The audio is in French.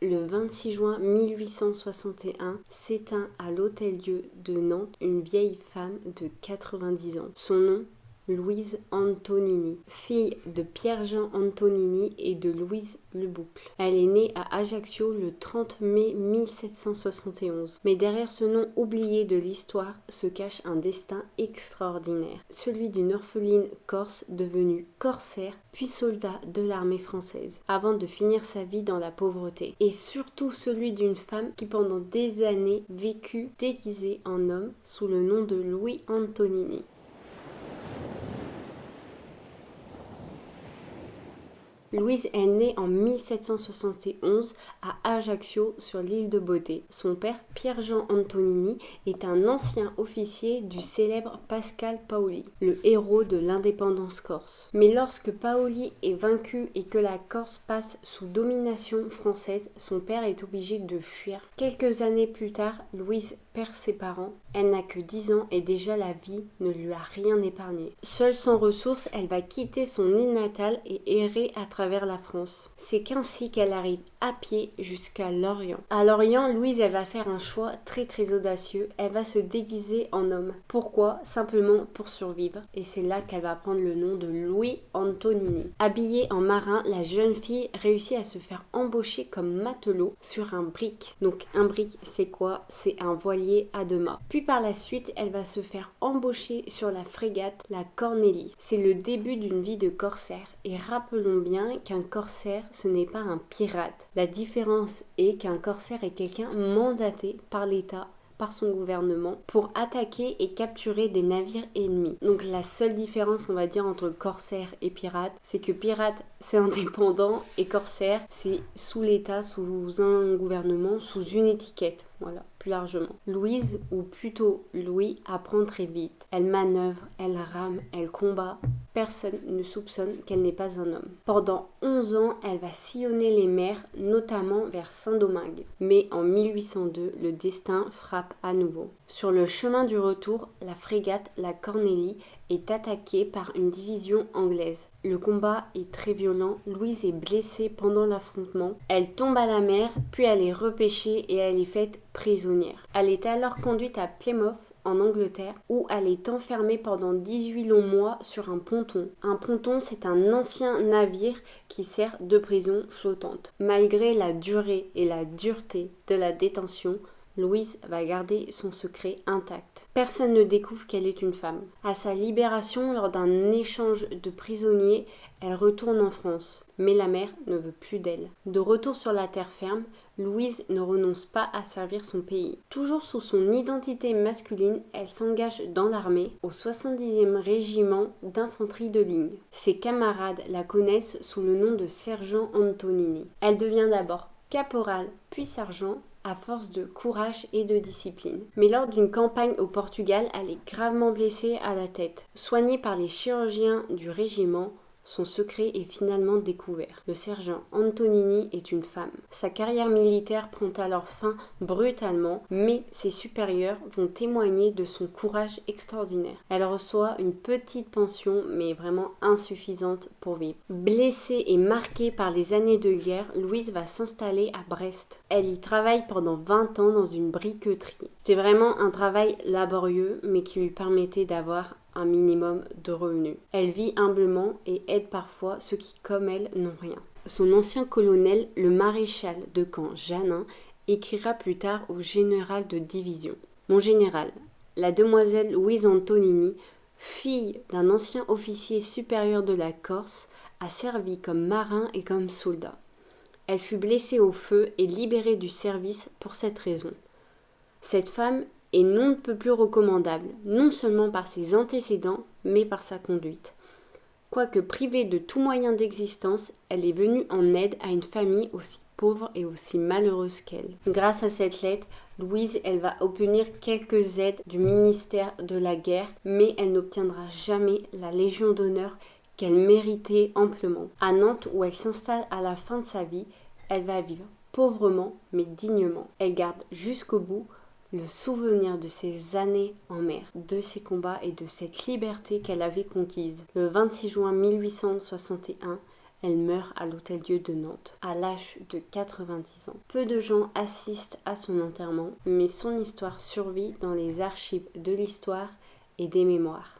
Le 26 juin 1861 s'éteint à l'Hôtel-Dieu de Nantes une vieille femme de 90 ans. Son nom, Louise Antonini, fille de Pierre-Jean Antonini et de Louise Leboucle. Elle est née à Ajaccio le 30 mai 1771. Mais derrière ce nom oublié de l'histoire se cache un destin extraordinaire, celui d'une orpheline corse devenue corsaire puis soldat de l'armée française, avant de finir sa vie dans la pauvreté. Et surtout celui d'une femme qui pendant des années vécut déguisée en homme sous le nom de Louis Antonini. Louise est née en 1771 à Ajaccio sur l'île de Beauté. Son père, Pierre-Jean Antonini, est un ancien officier du célèbre Pascal Paoli, le héros de l'indépendance corse. Mais lorsque Paoli est vaincu et que la Corse passe sous domination française, son père est obligé de fuir. Quelques années plus tard, Louise perd ses parents. Elle n'a que 10 ans et déjà la vie ne lui a rien épargné. Seule sans ressources, elle va quitter son île natale et errer à travers la France. C'est qu'ainsi qu'elle arrive à pied jusqu'à Lorient. À Lorient, Louise, elle va faire un choix très audacieux. Elle va se déguiser en homme. Pourquoi? Simplement pour survivre. Et c'est là qu'elle va prendre le nom de Louis Antonini. Habillée en marin, la jeune fille réussit à se faire embaucher comme matelot sur un brick. Donc un brick, c'est quoi? C'est un voilier à deux mâts. Puis par la suite, elle va se faire embaucher sur la frégate la Cornélie. C'est le début d'une vie de corsaire. Et rappelons bien qu'un corsaire, ce n'est pas un pirate. La différence est qu'un corsaire est quelqu'un mandaté par l'État, par son gouvernement, pour attaquer et capturer des navires ennemis. Donc la seule différence, on va dire, entre corsaire et pirate, c'est que pirate, c'est indépendant, et corsaire, c'est sous l'État, sous un gouvernement, sous une étiquette. Voilà, plus largement. Louise, ou plutôt Louis, apprend très vite. Elle manœuvre, elle rame, elle combat. Personne ne soupçonne qu'elle n'est pas un homme. Pendant 11 ans, elle va sillonner les mers, notamment vers Saint-Domingue. Mais en 1802, le destin frappe à nouveau. Sur le chemin du retour, la frégate, la Cornélie, est attaquée par une division anglaise. Le combat est très violent, Louise est blessée pendant l'affrontement. Elle tombe à la mer, puis elle est repêchée et elle est faite prisonnière. Elle est alors conduite à Plymouth, en Angleterre, où elle est enfermée pendant 18 longs mois sur un ponton. Un ponton, c'est un ancien navire qui sert de prison flottante. Malgré la durée et la dureté de la détention, Louise va garder son secret intact. Personne ne découvre qu'elle est une femme. À sa libération, lors d'un échange de prisonniers, elle retourne en France. Mais la mère ne veut plus d'elle. De retour sur la terre ferme, Louise ne renonce pas à servir son pays. Toujours sous son identité masculine, elle s'engage dans l'armée, au 70e régiment d'infanterie de ligne. Ses camarades la connaissent sous le nom de sergent Antonini. Elle devient d'abord caporal, puis sergent, à force de courage et de discipline. Mais lors d'une campagne au Portugal, elle est gravement blessée à la tête. Soignée par les chirurgiens du régiment, son secret est finalement découvert. Le sergent Antonini est une femme. Sa carrière militaire prend alors fin brutalement, mais ses supérieurs vont témoigner de son courage extraordinaire. Elle reçoit une petite pension, mais vraiment insuffisante pour vivre. Blessée et marquée par les années de guerre, Louise va s'installer à Brest. Elle y travaille pendant 20 ans dans une briqueterie. C'était vraiment un travail laborieux, mais qui lui permettait d'avoir un minimum de revenus. Elle vit humblement et aide parfois ceux qui, comme elle, n'ont rien. Son ancien colonel, le maréchal de camp Jeannin, écrira plus tard au général de division. Mon général, la demoiselle Louise Antonini, fille d'un ancien officier supérieur de la Corse, a servi comme marin et comme soldat. Elle fut blessée au feu et libérée du service pour cette raison. Cette femme est non peut plus recommandable, non seulement par ses antécédents, mais par sa conduite. Quoique privée de tout moyen d'existence, elle est venue en aide à une famille aussi pauvre et aussi malheureuse qu'elle. Grâce à cette lettre, Louise, elle va obtenir quelques aides du ministère de la guerre, mais elle n'obtiendra jamais la Légion d'honneur qu'elle méritait amplement. À Nantes, où elle s'installe à la fin de sa vie, elle va vivre pauvrement mais dignement. Elle garde jusqu'au bout le souvenir de ces années en mer, de ses combats et de cette liberté qu'elle avait conquise. Le 26 juin 1861, Elle meurt à l'Hôtel-Dieu de Nantes, à l'âge de 90 ans. Peu de gens assistent à son enterrement, mais son histoire survit dans les archives de l'histoire et des mémoires.